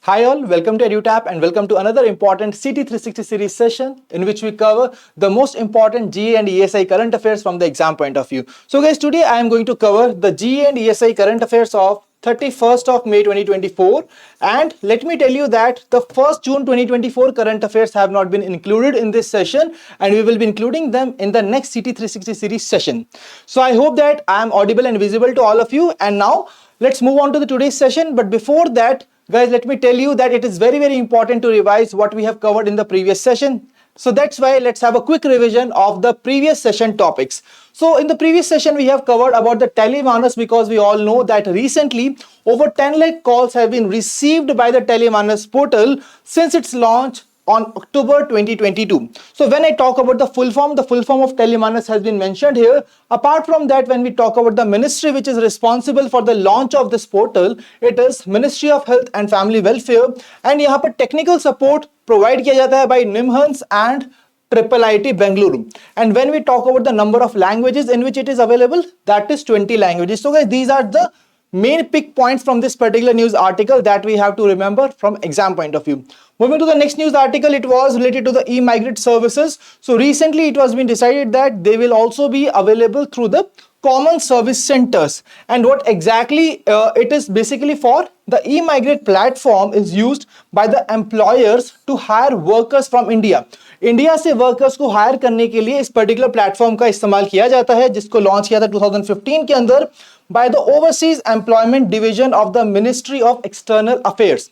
Hi all, welcome to EduTap and welcome to another important CT360 series session in which we cover the most important GE and ESI current affairs from the exam point of view. So guys, today I am going to cover the GE and ESI current affairs of 31st of May 2024, and let me tell you that the 1st June 2024 current affairs have not been included in this session and we will be including them in the next CT360 series session. So I hope that I am audible and visible to all of you, and now let's move on to the today's session. But before that, guys, let me tell you that it is very important to revise what we have covered in the previous session. So that's why let's have a quick revision of the previous session topics. So in the previous session, we have covered about the Telemanus, because we all know that recently over 10 lakh calls have been received by the Telemanus portal since its launch on October 2022. So when I talk about the full form of Telemanus has been mentioned here. Apart from that, when we talk about the ministry which is responsible for the launch of this portal, it is Ministry of Health and Family Welfare, and यहाँ पर technical support provide किया जाता है by NIMHANS and IIIT Bengaluru. And when we talk about the number of languages in which it is available, that is 20 languages. So guys, these are the main pick points from this particular news article that we have to remember from exam point of view. Moving to the next news article, it was related to the e-migrate services. So recently it was been decided that they will also be available through the common service centers. And what exactly it is basically for, the e-migrate platform is used by the employers to hire workers from India. India से workers को higher करने के लिए इस particular platform का इस्तेमाल किया जाता है, जिसको लॉन्च किया था 2015 के अंदर by the overseas employment division of the ministry of external affairs.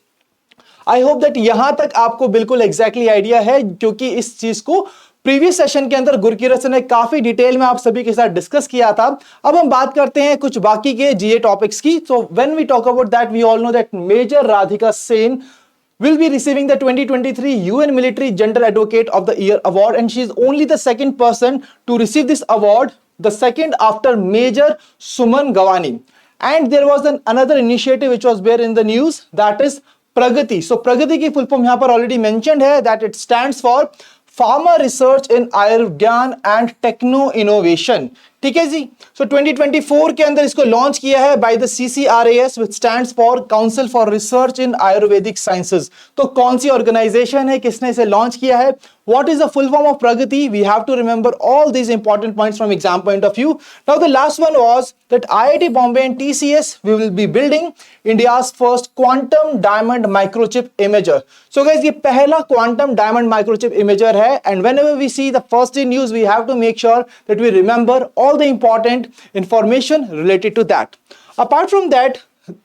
I hope that यहां तक आपको बिल्कुल एग्जैक्टली आइडिया है, क्योंकि इस चीज को प्रीवियस सेशन के अंदर गुरकीरत सर ने काफी डिटेल में आप सभी के साथ डिस्कस किया था. अब हम बात करते हैं कुछ बाकी के जीए टॉपिक्स की. So when we talk about that, we all know that major Radhika Sen will be receiving the 2023 UN Military Gender Advocate of the Year award, and she is only the second person to receive this award, the second after Major Suman Gawani. And there was another initiative which was there in the news, that is Pragati. So Pragati की full form यहाँ पर already mentioned है, that it stands for Pharma Research in Ayurgyan and Techno Innovation. ठीक है जी. सो 2024 के अंदर इसको launch किया है by the CCRAS, which stands for council for research in Ayurvedic sciences. तो कौन सी ऑर्गेनाइजेशन है, किसने इसे लॉन्च किया है, what is the full form of Pragati? We have to remember all these important points from exam point of view. Now the last one was that IIT Bombay and TCS, we will be building India's first quantum diamond microchip imager. So guys, ये पहला quantum diamond microchip imager है, and whenever we see the first day news, we have to make sure that we remember all the important information related to that. Apart from that,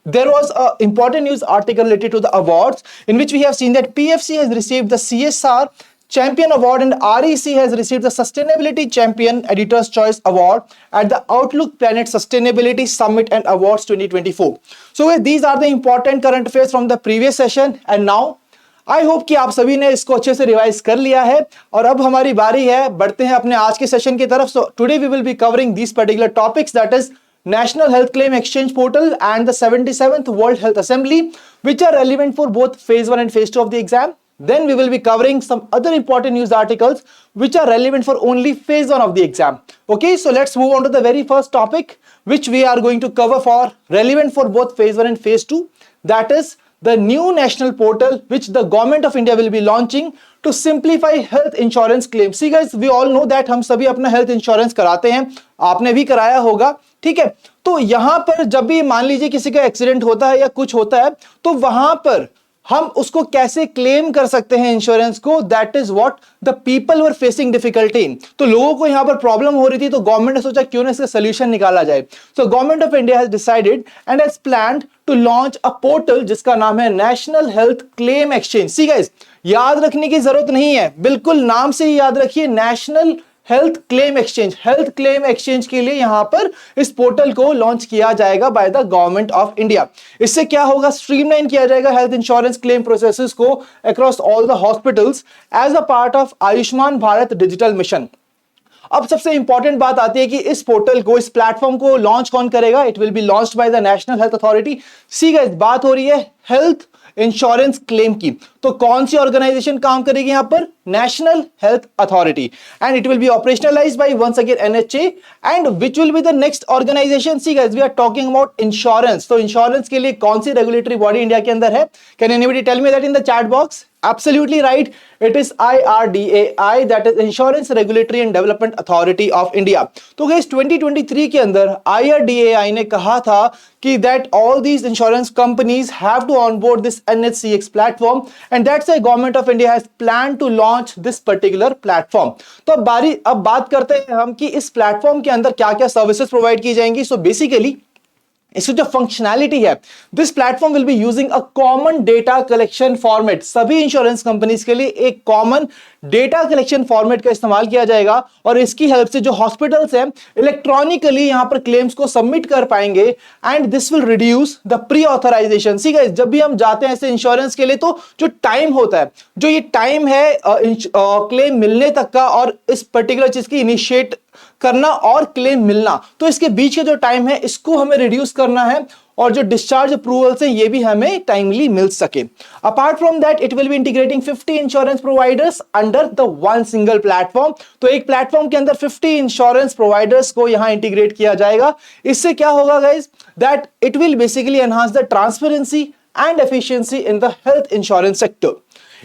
there was an important news article related to the awards, in which we have seen that PFC has received the CSR Champion Award and REC has received the Sustainability Champion Editor's Choice Award at the Outlook Planet Sustainability Summit and Awards 2024. So these are the important current affairs from the previous session, and now I hope कि आप सभी ने इसको अच्छे से revise कर लिया है. और अब हमारी बारी है, बढ़ते हैं अपने आज के सेशन की तरफ. So today we will be covering these particular topics, that is National Health Claim Exchange Portal and the 77th World Health Assembly, which are relevant for both phase 1 and phase 2 of the exam. Then we will be covering some other important news articles which are relevant for only phase 1 of the exam. Okay, so let's move on to the very first topic which we are going to cover for relevant for both phase 1 and phase 2. That is the new national portal which the government of India will be launching to simplify health insurance claims. See guys, we all know that हम सभी अपना health insurance कराते हैं, आपने भी कराया होगा, ठीक है. तो यहाँ पर जब भी मान लीजिए किसी का एक्सीडेंट होता है या कुछ होता है, तो वहां पर हम उसको कैसे क्लेम कर सकते हैं इंश्योरेंस को, that is what the people were facing difficulty. तो लोगों को यहां पर प्रॉब्लम हो रही थी, तो गवर्नमेंट ने सोचा क्यों ना इसका सोल्यूशन निकाला जाए. So government of India has decided and has planned to launch a portal जिसका नाम है national health claim exchange. See guys, याद रखने की जरूरत नहीं है, बिल्कुल नाम से ही याद रखिए, national health claim exchange. Health claim exchange के लिए यहां पर इस पोर्टल को लॉन्च किया जाएगा by the government of India. इससे क्या होगा, स्ट्रीमलाइन किया जाएगा हेल्थ इंश्योरेंस क्लेम प्रोसेसेस को across all the hospitals as a part of Ayushman Bharat digital mission. अब सबसे इंपॉर्टेंट बात आती है कि इस पोर्टल को, इस प्लेटफॉर्म को लॉन्च कौन करेगा. It will be launched by the national health authority. See guys, बात हो रही है हेल्थ इंश्योरेंस क्लेम की, तो कौन सी ऑर्गेनाइजेशन काम करेगी यहां पर, National Health Authority, and it will be operationalized by once again NHA. And which will be the next organization? See guys, we are talking about insurance. तो insurance के लिए कौन सी regulatory body इंडिया के अंदर है? Can anybody tell me that in the chat box? Absolutely right. It is IRDAI, that is Insurance Regulatory and Development Authority of India. तो guys 2023 के अंदर IRDAI ने कहा था कि that all these insurance companies have to onboard this NHCX platform, and that's why Government of India has planned to launch this particular platform. तो अब बात करते हैं हम कि इस प्लेटफॉर्म के अंदर क्या क्या सर्विसेज प्रोवाइड की जाएंगी. सो बेसिकली इसकी जो फंक्शनैलिटी है, this platform will be using a common data collection format. सभी इंश्योरेंस कंपनीज के लिए एक कॉमन डेटा कलेक्शन फॉर्मेट का इस्तेमाल किया जाएगा, और इसकी हेल्प से जो हॉस्पिटल्स हैं इलेक्ट्रॉनिकली यहां पर क्लेम्स को सबमिट कर पाएंगे, and this will reduce the pre authorisation. See guys, जब भी हम जाते हैं ऐसे इंश्योरेंस के लिए तो जो टाइम होता है, जो ये टाइम है क्लेम मिलने तक का और इस पर्टिकुलर चीज की इनिशिएट करना और क्लेम मिलना, तो इसके बीच का जो टाइम है इसको हमें रिड्यूस करना है, और जो डिस्चार्ज अप्रूवल्स हैं ये भी हमें टाइमली मिल सके. Apart from that it will be integrating 50 insurance providers under the one single platform. तो एक प्लेटफॉर्म के अंदर 50 इंश्योरेंस प्रोवाइडर्स को यहां इंटीग्रेट किया जाएगा. इससे क्या होगा guys, that it will basically enhance the transparency and efficiency in the health insurance sector.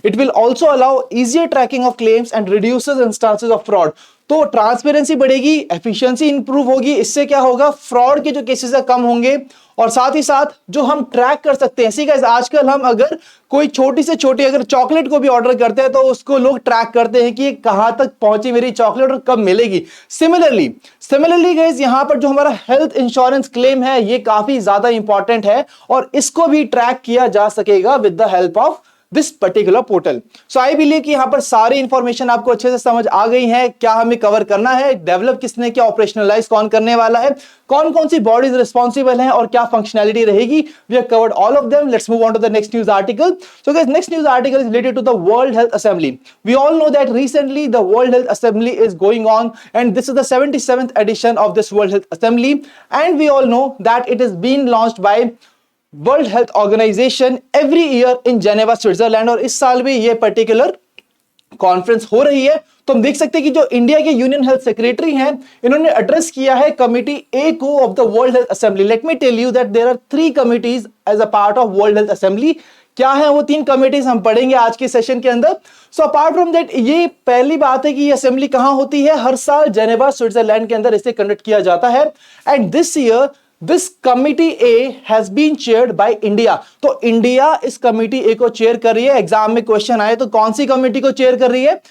It will also allow easier tracking of claims and reduces instances of fraud. तो transparency बढ़ेगी, efficiency improve होगी. इससे क्या होगा, fraud के जो cases है कम होंगे, और साथ ही साथ जो हम ट्रैक कर सकते हैं. सी गाइस, आजकल हम अगर कोई छोटी से छोटी अगर चॉकलेट को भी ऑर्डर करते हैं तो उसको लोग ट्रैक करते हैं कि कहां तक पहुंची मेरी चॉकलेट और कब मिलेगी. सिमिलरली गाइस, यहां पर जो हमारा हेल्थ इंश्योरेंस क्लेम है ये काफी ज्यादा इंपॉर्टेंट है, और इसको भी ट्रैक किया जा सकेगा with the help of this particular portal. So I believe कि यहां पर सारी इंफॉर्मेशन आपको अच्छे से समझ आ गई है. क्या हमें कवर करना है, डेवलप किसने किया, ऑपरेशनलाइज कौन करने वाला है, कौन कौन सी बॉडीज रिस्पॉन्सिबल हैं, और क्या फंक्शनैलिटी रहेगी. We have covered all of them. Let's move on to the next news article. So guys, next news article is related to the world health assembly. We all know that recently the world health assembly is going on, and this is the 77th edition of this world health assembly, and we all know that it is been launched by world health organisation every year in Geneva Switzerland. और इस साल भी ये particular conference हो रही है. तो हम देख सकते हैं कि जो इंडिया के यूनियन हेल्थ सेक्रेटरी हैं, इन्होंने एड्रेस किया है कमिटी ए को of the world health assembly. Let me tell you that there are 3 committees as a part of world health assembly. क्या है वो 3 कमिटीज हम पढ़ेंगे आज के सेशन के अंदर. सो अपार्ट फ्रॉम दैट, ये पहली बात है कि ये असेंबली कहां होती है, हर साल जेनेवा स्विट्जरलैंड के अंदर इसे कंडक्ट किया जाता है. And this year this committee A has been chaired by India. तो इंडिया इस कमिटी ए को चेयर कर रही है. एग्जाम में क्वेश्चन आए तो कौन सी कमिटी को चेयर कर रही है,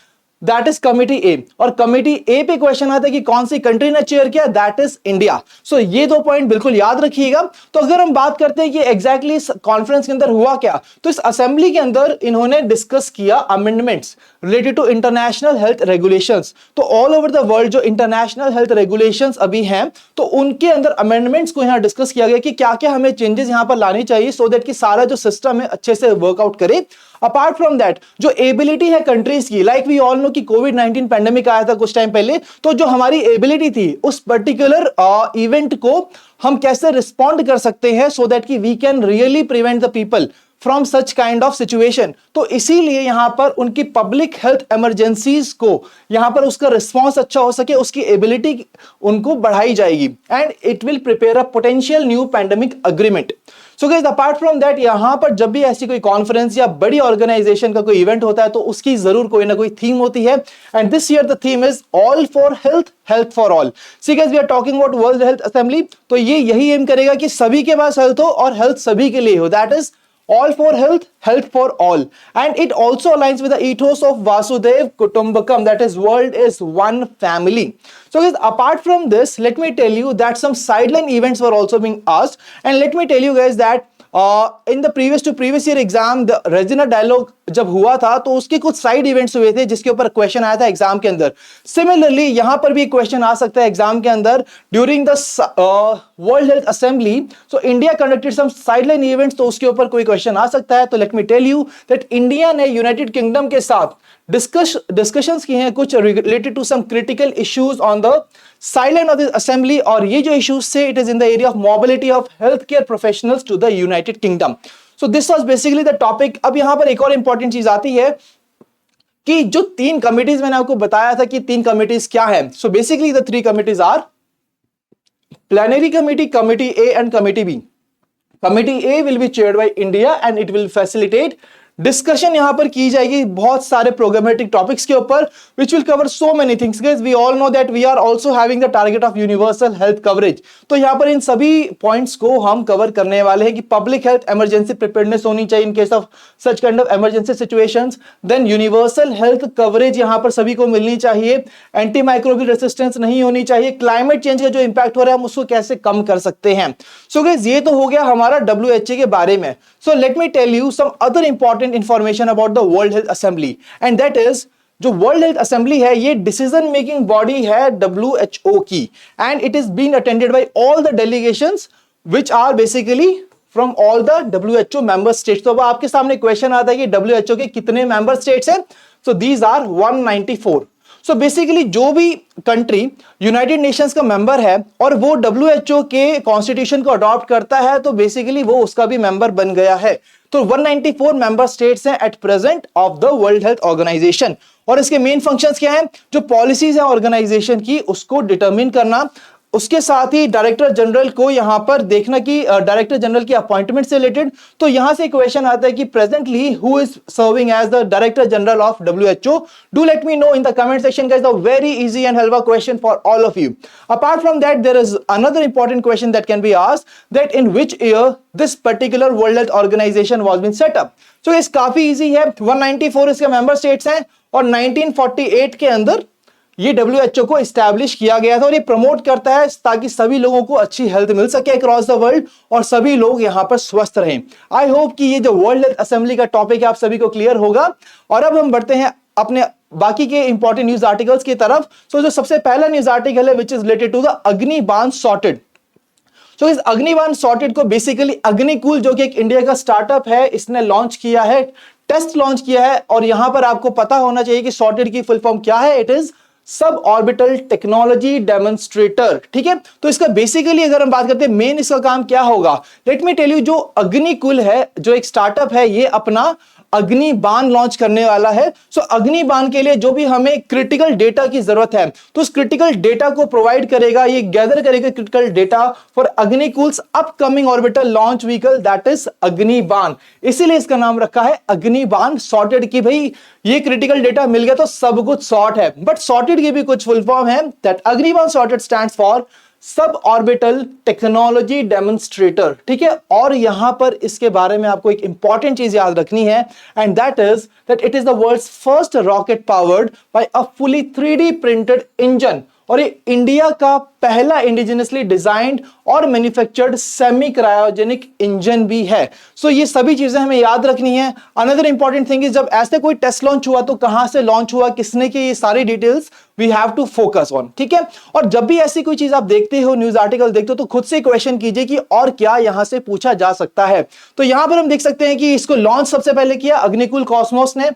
दैट इज कमिटी ए. और कमिटी ए पे क्वेश्चन आता है कि कौन सी कंट्री ने चेयर किया, दैट इज इंडिया. सो ये 2 पॉइंट बिल्कुल याद रखिएगा. तो अगर हम बात करते हैं कि एग्जैक्टली इस कॉन्फ्रेंस के अंदर हुआ क्या, तो इस असेंबली के अंदर इन्होंने डिस्कस किया amendments related to international health regulations. तो ऑल ओवर द वर्ल्ड जो इंटरनेशनल हेल्थ रेगुलेशंस अभी हैं, तो उनके अंदर अमेंडमेंट्स को यहां डिस्कस किया गया कि क्या क्या हमें चेंजेस यहां पर लानी चाहिए, सो दैट कि सारा जो सिस्टम है अच्छे से वर्कआउट करे. अपार्ट फ्रॉम दैट, जो एबिलिटी है कंट्रीज की, लाइक वी ऑल नो कि कोविड-19 पैंडेमिक आया था कुछ टाइम पहले, तो जो हमारी एबिलिटी थी उस पर्टिकुलर इवेंट को हम कैसे रिस्पॉन्ड कर सकते हैं, सो दैट कि we can really prevent the people from such kind of situation. तो इसीलिए यहां पर उनकी पब्लिक हेल्थ इमरजेंसीज को यहां पर उसका रिस्पॉन्स अच्छा हो सके, उसकी एबिलिटी उनको बढ़ाई जाएगी, and it will prepare a potential new pandemic agreement. So guys, apart from that, यहां पर जब भी ऐसी कोई कॉन्फ्रेंस या बड़ी ऑर्गेनाइजेशन का कोई इवेंट होता है तो उसकी जरूर कोई ना कोई थीम होती है, and this year the theme is all for health, health for all. See guys, we are talking about world health assembly. तो ये यही एम करेगा कि सभी के पास हेल्थ हो और हेल्थ सभी के लिए हो, that is all for health, health for all. And it also aligns with the ethos of Vasudhaiv Kutumbakam, that is world is one family. So guys, apart from this, let me tell you that some sideline events were also being asked, and let me tell you guys that in the previous two previous year exam the Raisina dialogue जब हुआ था तो उसके कुछ side events हुए थे जिसके ऊपर क्वेश्चन आया था एग्जाम के अंदर. सिमिलरली यहां पर भी क्वेश्चन आ सकता है एग्जाम के अंदर during the world health assembly. So India conducted some sideline events, तो उसके ऊपर कोई क्वेश्चन आ सकता है. तो let me tell you that India ने यूनाइटेड किंगडम के साथ डिस्कशंस की हैं कुछ related to some critical issues on the sideline of this assembly. और ये जो इश्यूज थे, it is in the area of mobility of health care professionals to the United kingdom. So this was basically the topic. अब यहां पर एक और important चीज आती है कि जो 3 कमिटीज मैंने आपको बताया था कि 3 कमिटीज क्या है. So basically the 3 committees are Plenary Committee, Committee A and Committee B. Committee A will be chaired by India and it will facilitate discussion यहां पर की जाएगी बहुत सारे प्रोग्रामेटिक टॉपिक्स के ऊपर which will cover so many things. Guys we all know that we are also having the target of universal health coverage. तो यहां पर इन सभी पॉइंट्स को हम कवर करने वाले हैं कि पब्लिक हेल्थ इमरजेंसी प्रिपेयर्डनेस होनी चाहिए in case of such kind of emergency situations. Then universal health coverage यहां पर सभी को मिलनी चाहिए. एंटी माइक्रोबियल रेसिस्टेंस नहीं होनी चाहिए. क्लाइमेट चेंज का जो इंपैक्ट हो रहा है हम उसको कैसे कम कर सकते हैं. सो गाइस ये तो हो गया हमारा WHO के बारे में. So let me tell you some other important information about the World Health Assembly, and that is जो World Health Assembly है ये डिसीजन मेकिंग बॉडी है WHO की, and it is being attended by all the delegations which are basically from all the WHO member states. तो अब आपके सामने question आता है कि WHO के कितने मेंबर स्टेट्स हैं. So these are 194. So basically जो भी कंट्री यूनाइटेड नेशंस का मेंबर है और वो WHO के कॉन्स्टिट्यूशन को अडॉप्ट करता है तो बेसिकली वो उसका भी मेंबर बन गया है. तो 194 मेंबर स्टेट्स हैं at present of the world health organization. और इसके मेन फंक्शंस क्या हैं? जो पॉलिसीज है ऑर्गेनाइजेशन की उसको डिटरमिन करना, उसके साथ ही डायरेक्टर जनरल को यहां पर देखना कि डायरेक्टर जनरल की अपॉइंटमेंट से रिलेटेड. तो यहां से क्वेश्चन आता है कि presently who is serving as the director general of WHO. Do let me know in the comment section guys. The very easy and helpful question for all of you. Apart from that there is another important question that can be asked that in which year this particular world health organization was been set up. सो इस काफी easy है. 194 इसके member states हैं और 1948 के अंदर ये WHO को एस्टैब्लिश किया गया था और ये प्रमोट करता है ताकि सभी लोगों को अच्छी हेल्थ मिल सके अक्रॉस द वर्ल्ड और सभी लोग यहां पर स्वस्थ रहें. आई होप कि ये जो वर्ल्ड हेल्थ असेंबली का टॉपिक है आप सभी को क्लियर होगा. और अब हम बढ़ते हैं अपने बाकी के इंपॉर्टेंट न्यूज आर्टिकल्स की तरफ. जो सबसे पहला न्यूज आर्टिकल है which is related to the Agnibaan SOrTeD. तो इस अग्निबाण सॉर्टेड को बेसिकली अग्निकुल जो कि एक इंडिया का स्टार्टअप है इसने लॉन्च किया है, टेस्ट लॉन्च किया है. और यहां पर आपको पता होना चाहिए कि सॉर्टेड की फुल फॉर्म क्या है. इट इज सब ऑर्बिटल टेक्नोलॉजी डेमोन्स्ट्रेटर. ठीक है. तो इसका बेसिकली अगर हम बात करते हैं मेन इसका काम क्या होगा, लेट मी टेल यू. जो अग्निकुल है जो एक स्टार्टअप है ये अपना अग्निबाण लॉन्च करने वाला है. सो अग्निबाण के लिए जो भी हमें क्रिटिकल डेटा की जरूरत है तो उस क्रिटिकल डेटा को प्रोवाइड करेगा, ये गैदर करेगा critical data for Agnikul's upcoming orbital launch vehicle that is Agnibaan. इसीलिए इसका नाम रखा है अग्निबाण सॉर्टेड की भाई ये क्रिटिकल डेटा मिल गया तो सब कुछ सॉर्ट है. बट सॉर्टेड की भी कुछ फुल फॉर्म है that Agnibaan SOrTeD stands for sub orbital technology demonstrator. ठीक है. और यहां पर इसके बारे में आपको एक इंपॉर्टेंट चीज याद रखनी है and that is that it is the world's first rocket powered by a fully 3D printed engine. और ये इंडिया का पहला इंडिजिनसली डिजाइंड और मैन्युफैक्चर्ड सेमी क्रायोजेनिक इंजन भी है. सो ये सभी चीजें हमें याद रखनी है. अनदर इंपॉर्टेंट थिंग इज जब ऐसे कोई टेस्ट लॉन्च हुआ तो कहां से लॉन्च हुआ, किसने की, ये सारी details we have to focus on. ठीक है. और जब भी ऐसी कोई चीज आप देखते हो, न्यूज आर्टिकल देखते हो तो खुद से क्वेश्चन कीजिए कि और क्या यहां से पूछा जा सकता है. तो यहां पर हम देख सकते हैं कि इसको लॉन्च सबसे पहले किया अग्निकुल कॉस्मोस ने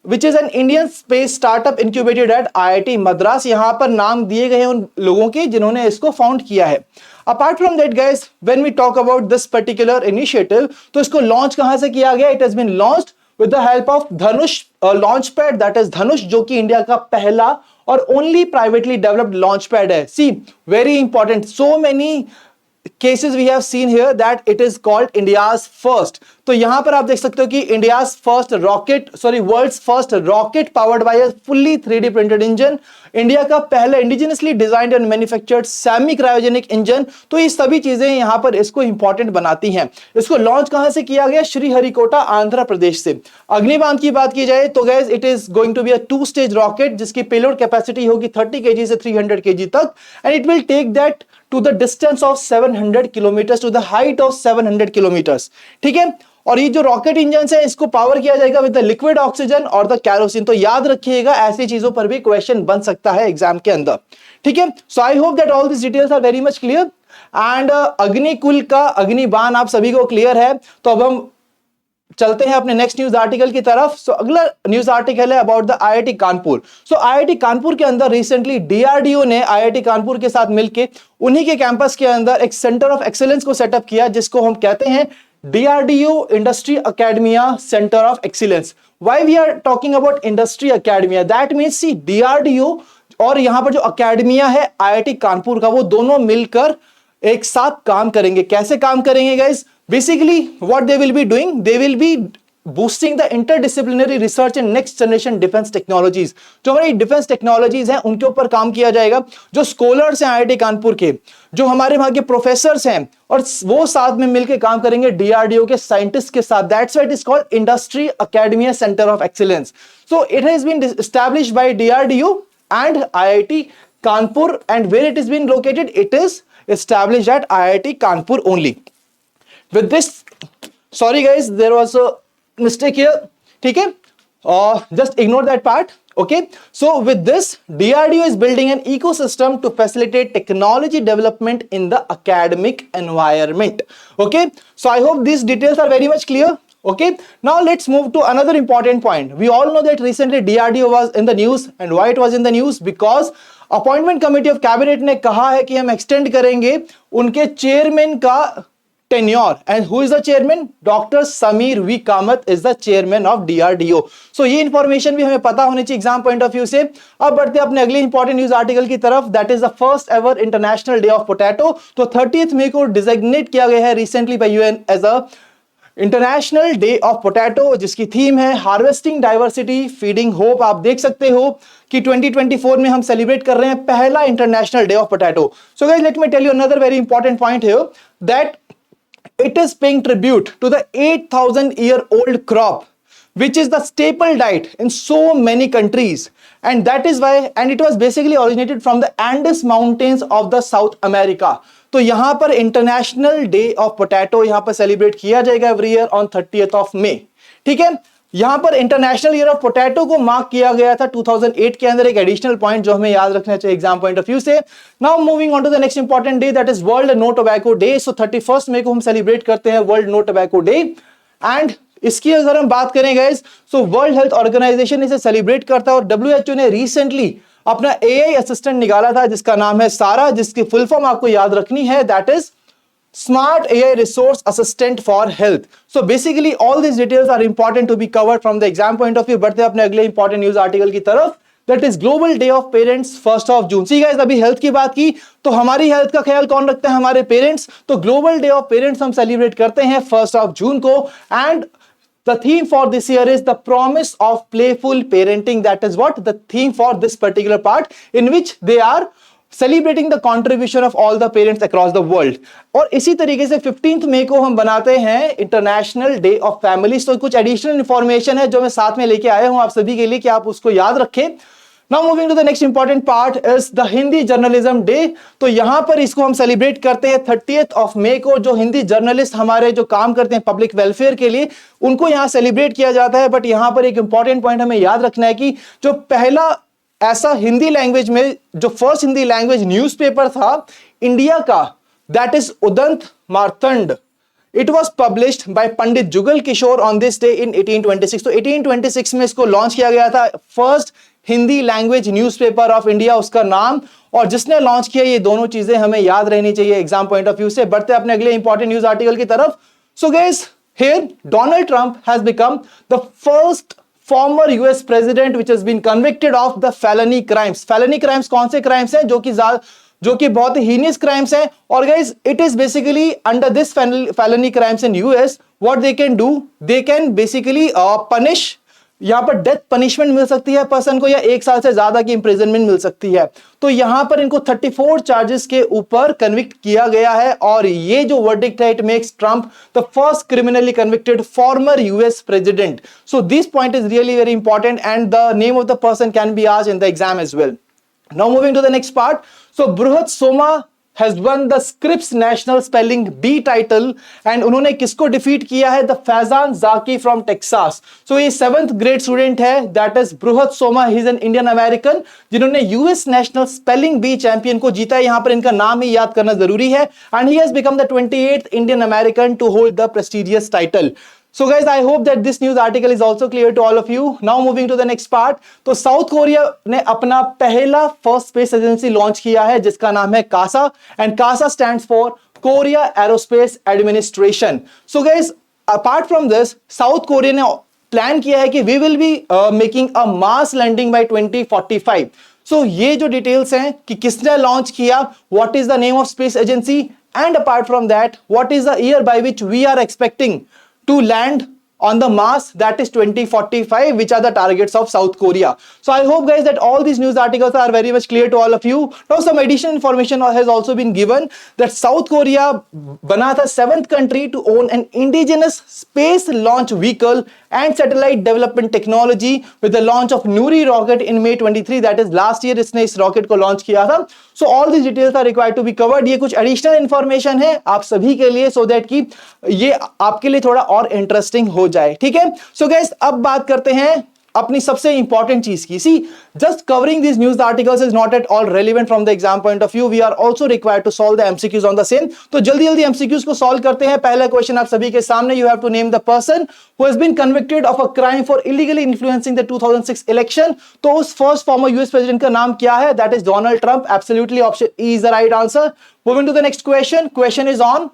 which is an Indian space startup incubated at IIT Madras. यहां पर नाम दिए गए हैं उन लोगों के जिन्होंने इसको फाउंड किया है. Apart from that guys, when we talk about this particular initiative, तो इसको लॉन्च कहां से किया गया? It has been launched with the help of Dhanush launch pad, that is Dhanush, जो कि इंडिया का पहला और only privately developed launch pad है. See, very important, so many cases we have seen here that it is called India's first. तो यहां पर आप देख सकते हो कि India's first rocket, world's first rocket powered by a fully 3D printed engine. India का पहला indigenously designed and manufactured semi cryogenic engine. तो ये सभी चीजें यहां पर इसको इंपॉर्टेंट बनाती हैं. इसको लॉन्च कहां से किया गया? श्रीहरिकोटा आंध्र प्रदेश से. अग्निबाण की बात की जाए तो guys it is going to be a 2-stage rocket जिसकी पेलोड कैपेसिटी होगी 30 kg से 300 kg तक and it will take that to the distance of 700 kilometers to the height of 700 kilometers. ठीक है. और ये जो रॉकेट इंजन है इसको पावर किया जाएगा विद द लिक्विड ऑक्सीजन और द कैरोसिन. तो याद रखिएगा ऐसी चीजों पर भी क्वेश्चन बन सकता है एग्जाम के अंदर. ठीक है. So I hope that all this details are very much clear and Agnikul का अग्निबाण आप सभी को क्लियर है. तो अब हम चलते हैं अपने नेक्स्ट न्यूज आर्टिकल की तरफ. सो अगला न्यूज आर्टिकल है about the IIT Kanpur. So IIT Kanpur के अंदर रिसेंटली DRDO ने IIT कानपुर के साथ मिलकर उन्हीं के कैंपस के अंदर एक सेंटर ऑफ एक्सीलेंस को सेटअप किया जिसको हम कहते हैं DRDO Industry Academia Center of Excellence. Why we are talking about Industry Academia? That means see DRDO और यहां पर जो अकेडमिया है IIT कानपुर का, वो दोनों मिलकर एक साथ काम करेंगे. कैसे काम करेंगे guys? Basically what they will be doing, they will be boosting the interdisciplinary research in next generation defense technologies. जो हमारी डिफेंस टेक्नोलॉजीज हैं उनके ऊपर काम किया जाएगा. जो स्कॉलर्स हैं IIT कानपुर के, जो हमारे वहां के प्रोफेसर्स हैं, और वो साथ में मिलकर काम करेंगे DRDO के साइंटिस्ट के साथ. That's why it is called industry academia centre of excellence. So it has been established by DRDO and IIT Kanpur, and where it is being located, it is established at IIT Kanpur only. With this, sorry guys, there was a mistake here. ठीक है, just ignore that part. Okay, so with this, DRDO is building an ecosystem to facilitate technology development in the academic environment. Okay, so I hope these details are very much clear. Okay, now let's move to another important point. We all know that recently DRDO was in the news, and why it was in the news? Because appointment committee of cabinet ने कहा है कि हम extend करेंगे उनके chairman का tenure. And who is the chairman? Doctor Sameer V Kamat is the chairman of DRDO. सो ये इंफॉर्मेशन भी हमें पता होनी चाहिए एग्जाम पॉइंट ऑफ व्यू से. अब बढ़ते हैं अपने अगले इंपॉर्टेंट न्यूज आर्टिकल की तरफ. That is the first ever international day of potato. तो 30 मई को डिजिग्नेट किया गया है recently by UN as a international day of potato, जिसकी थीम है हार्वेस्टिंग डाइवर्सिटी फीडिंग होप. आप देख सकते हो कि 2024 में हम सेलिब्रेट कर रहे हैं पहला international day of potato. So guys, let me tell you another very important point here, that it is paying tribute to the 8,000-year-old crop, which is the staple diet in so many countries, and that is why, and it was basically originated from the Andes Mountains of the South America. तो यहां पर international day of potato यहां पर celebrate किया जाएगा every year on 30th of May. ठीक है, यहां पर इंटरनेशनल ईयर ऑफ पोटैटो को मार्क किया गया था 2008 के अंदर. एक एडिशनल पॉइंट जो हमें याद रखना चाहिए एग्जाम पॉइंट ऑफ व्यू से. Now moving on to the next important day, that is World No Tobacco Day. So 31 मई को हम सेलिब्रेट करते हैं World No Tobacco Day. And इसकी अगर हम बात करें guys, so World health Organization इसे सेलिब्रेट करता है, और WHO ने रिसेंटली अपना AI असिस्टेंट निकाला था जिसका नाम है सारा, जिसकी फुल फॉर्म आपको याद रखनी है, that is Smart AI Resource Assistant for Health. So basically all these details are important to be covered from the exam point of view. बढ़ते हैं अपने अगले important news article की तरफ, that is Global Day of Parents 1st of June. See guys, अभी health की बात की तो हमारी हेल्थ का ख्याल कौन रखते हैं? हमारे पेरेंट्स. तो ग्लोबल डे ऑफ पेरेंट्स हम सेलिब्रेट करते हैं 1st of June को, and the theme for this year is the promise of playful parenting. That is what the theme for this particular part, in which they are celebrating the contribution of all the parents across the world. और इसी तरीके से 15th मई को हम बनाते हैं international day of families. तो कुछ एडिशनल इंफॉर्मेशन है जो मैं साथ में लेके आया हूं आप सभी के लिए कि आप उसको याद रखें. Now moving to the next important part is the Hindi journalism day. तो यहां पर इसको हम सेलिब्रेट करते हैं 30th of May को. जो हिंदी जर्नलिस्ट हमारे जो काम करते हैं पब्लिक वेलफेयर के लिए, उनको यहां सेलिब्रेट किया जाता है. बट यहां पर एक इंपॉर्टेंट पॉइंट हमें याद रखना है कि जो पहला ऐसा हिंदी लैंग्वेज में जो फर्स्ट हिंदी लैंग्वेज न्यूज़पेपर था इंडिया का, that is Udant Martand. It was published by Pandit Jugal Kishore on this day in 1826. तो 1826 में इसको लॉन्च किया गया था, first Hindi language newspaper of India उसका नाम. और जिसने लॉन्च किया, ये दोनों चीजें हमें याद रहनी चाहिए एग्जाम पॉइंट ऑफ व्यू से. बढ़ते अपने अगले इंपॉर्टेंट न्यूज आर्टिकल की तरफ. So guys, here Donald Trump has become the first former US president which has been convicted of the felony crimes. Felony crimes कौन से crimes हैं? जो कि बहुत ही heinous crimes हैं. और guys, it is basically under this felony crimes in US, what they can do, they can basically punish. यहां पर डेथ पनिशमेंट मिल सकती है पर्सन को, या 1 साल से ज्यादा की इंप्रिजनमेंट मिल सकती है. तो यहां पर इनको 34 चार्जेस के ऊपर कन्विक्ट किया गया है. और ये जो वर्डिक्ट है, it makes Trump the first criminally convicted former US president. So this point is really very important, and the name of the person can be asked in the exam as well. Now moving to the next part. So Brihat Soma has won the Scripps National Spelling Bee title, and उन्होंने किसको defeat किया है? The Faizan जाकी from Texas. So ये 7th grade student है, that is Brihat Soma. He is an Indian American जिन्होंने US national spelling bee champion को जीता है. यहां पर इनका नाम ही याद करना जरूरी है. And he has become the 28th Indian American to hold the prestigious title. So guys, I hope that this news article is also clear to all of you. Now moving to the next part. तो south Korea ने अपना पहला first space agency launch किया है जिसका नाम है KASA, and KASA stands for Korea aerospace administration. So guys, apart from this South Korea ने प्लान किया है कि we will be making a Mars landing by 2045. So ये जो डिटेल्स हैं कि किसने लॉन्च किया, what is the name of space agency, and apart from that what is the year by which we are expecting to land on the Mars, that is 2045, which are the targets of South Korea. So I hope guys that all these news articles are very much clear to all of you. Now some additional information has also been given that South Korea bana tha 7th country to own an indigenous space launch vehicle and satellite development technology with the launch of Nuri rocket in May 23, that is last year इसने इस rocket को launch किया था. So all these details are required to be covered. ये कुछ additional information है आप सभी के लिए so that कि ये आपके लिए थोड़ा और interesting हो जाए, ठीक है. सो गाइस अब बात करते हैं अपनी सबसे इंपॉर्टेंट चीज की. See just covering this news articles is not at all relevant from the exam point of view. We are also required to solve the MCQs on the same. तो जल्दी जल्दी एमसीक्यूज को सॉल्व करते हैं. पहला question आप सभी के सामने. You have to name the person who has been convicted of a crime for illegally influencing the 2006 election. तो उस फर्स्ट फॉर्मर यूएस प्रेसिडेंट का नाम क्या है? That is Donald Trump. Absolutely option E is the right answer. Moving to the next question. Question is on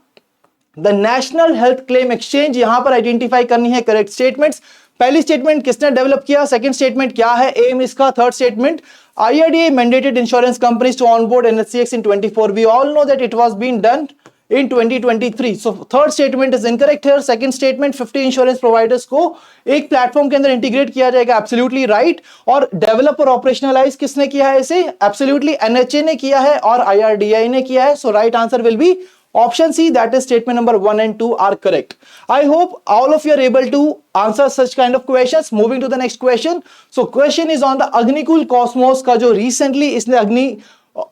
the national health claim exchange. यहां पर identify करनी है करेक्ट स्टेटमेंट्स. पहली statement किसने डेवलप किया, सेकंड स्टेटमेंट क्या है aim इसका, third statement IRDA mandated insurance companies to onboard NSCX in 24. We all know that it was being done in 2023. So third statement is incorrect here. Second statement 50 insurance providers को एक platform के अंदर integrate किया जाएगा, absolutely right. और develop और operationalise किसने किया है इसे? एब्सोल्युटली NHA ने किया है और IRDA ने किया है. So right answer will be option C, that is statement number 1 and 2 are correct. I hope all of you are able to answer such kind of questions. Moving to the next question. So question is on the Agnikul Cosmos का जो recently इसने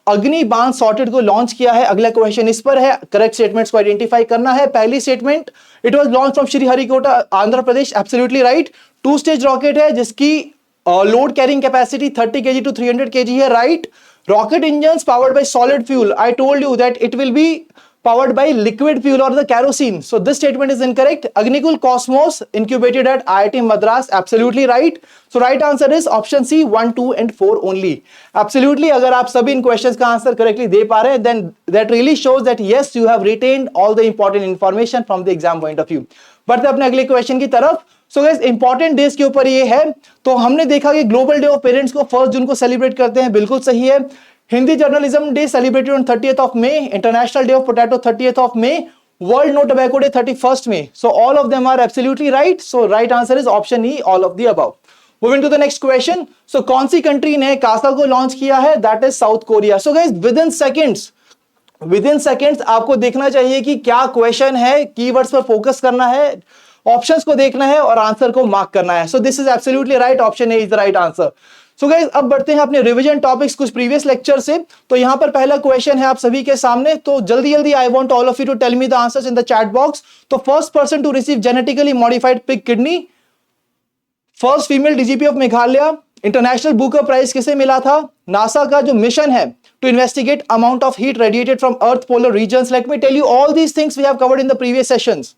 अग्नि बाण sorted को launch किया है. अगला question इस पर है, करेक्ट स्टेटमेंट्स को आइडेंटिफाई करना है. पहली statement it was launch from Sriharikota Andhra Pradesh. Absolutely right. 2 stage rocket है जिसकी load carrying capacity 30 kg to 300 kg है, right. Rocket engines powered by solid fuel. I told you that it will be powered by liquid fuel or the kerosene. So this statement is incorrect. Agnikul Cosmos incubated at IIT Madras. Absolutely right. So right answer is option C 1, 2 and 4 only. Absolutely. अगर आप सभी इन questions का answer correctly दे पा रहे हैं then that really shows that yes you have retained all the important information from the exam point of view. बढ़ते अपने अगले क्वेश्चन की तरफ. सो गाइस इंपॉर्टेंट डेज के ऊपर ये है. तो हमने देखा कि ग्लोबल डे ऑफ पेरेंट्स को 1 जून को सेलिब्रेट करते हैं, बिल्कुल सही है. Hindi journalism day celebrated on 30th of May, International day of Potato 30th of May, World No Tobacco Day 31st May. So all of them are absolutely right. So right answer is option E, all of the above. Moving to the next question. So कौन सी country ने KASA को launch किया है? That is South Korea. So guys within seconds आपको देखना चाहिए कि क्या क्वेश्चन है, कीवर्ड्स पर फोकस करना है, ऑप्शंस को देखना है और आंसर को मार्क करना है. So this is absolutely right. Option A is the right answer. So guys अब बढ़ते हैं अपने रिवीजन टॉपिक्स कुछ प्रीवियस लेक्चर से. तो यहां पर पहला क्वेश्चन है आप सभी के सामने. तो जल्दी जल्दी I want all of you to tell me the answers in the chat box. तो first person to receive genetically modified pig kidney, first female DGP of Meghalaya, International Booker Prize किसे मिला था? नासा का जो मिशन है to investigate amount of heat radiated from earth polar regions. Let me tell you all these things we have covered in the previous sessions.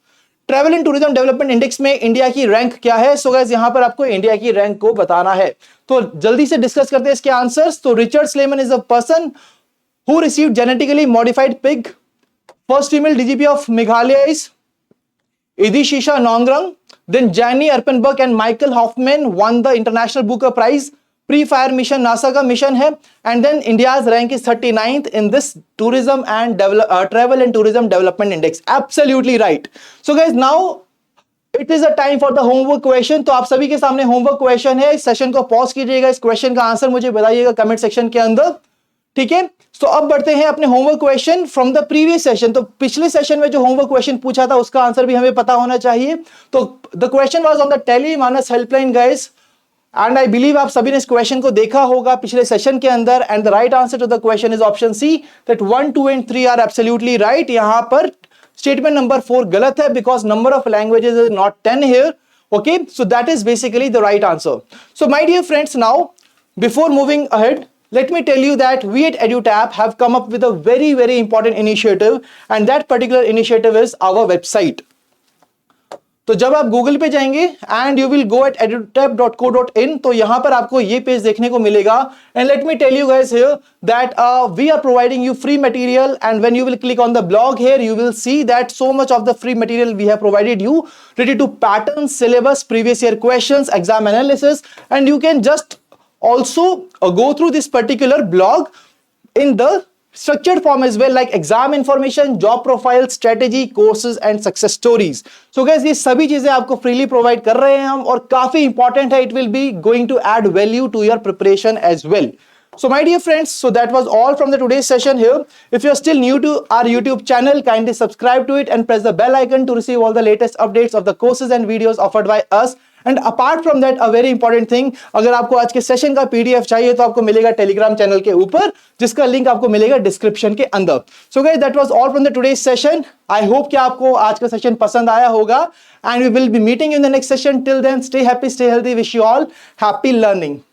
Travel and tourism development index में India की rank क्या है? So guys यहां पर आपको India की rank को बताना है. तो जल्दी से डिस्कस करते हैं इसके आंसर्स. तो Richard Slayman is a person who received genetically modified pig. First female DGP of Meghalaya is Idashisha Nongrang. Then Jenny Erpenbeck and Michael Hofmann won the international Booker prize. Pre fire mission NASA का mission है. And then India's rank is 39th in this tourism and travel and tourism development index. Absolutely right. So guys now it is a time for the homework question. तो आप सभी के सामने homework question है. इस session को pause कीजिएगा, इस क्वेश्चन का आंसर मुझे बताइएगा कमेंट सेक्शन के अंदर, ठीक है. तो अब बढ़ते हैं अपने homework question from the previous session. तो पिछले सेशन में जो होमवर्क क्वेश्चन पूछा था उसका आंसर भी हमें पता होना चाहिए. तो the question was on the Tele MANAS helpline guys. And I believe आप सभी ने इस क्वेश्चन को देखा होगा पिछले सेशन के अंदर. And the right answer to the question is option C, that 1, 2 and 3 are absolutely right. यहां पर स्टेटमेंट नंबर 4 गलत है because number of languages is not 10 here. Okay, so that is basically the right answer. So my dear friends, now before moving ahead, let me tell you that we at EduTap have come up with a very important initiative, and that particular initiative is our website. तो जब आप Google पे जाएंगे and you will go at edutap.co.in, तो यहां पर आपको ये पेज देखने को मिलेगा. And let me tell you guys here that we are providing you free material, and when you will click on the blog here, you will see that so much of the free material we have provided you related to patterns, syllabus, previous year questions, exam analysis, and you can just also go through this particular blog in the structured form as well, like exam information, job profile, strategy, courses and success stories. So guys, ये सभी चीजें आपको freely provide कर रहे हैं हम, और काफी important है. It will be going to add value to your preparation as well. So my dear friends, so that was all from the today's session here. If you are still new to our YouTube channel, kindly subscribe to it and press the bell icon to receive all the latest updates of the courses and videos offered by us. And apart from that, a very important thing, अगर आपको आज के session का PDF चाहिए तो आपको मिलेगा Telegram channel के ऊपर, जिसका लिंक आपको मिलेगा डिस्क्रिप्शन के अंदर. So guys, that was all from the today's session. I hope कि आपको आज का सेशन पसंद आया होगा, and we will be meeting you in the next session. Till then, stay happy, stay healthy. Wish you all happy learning.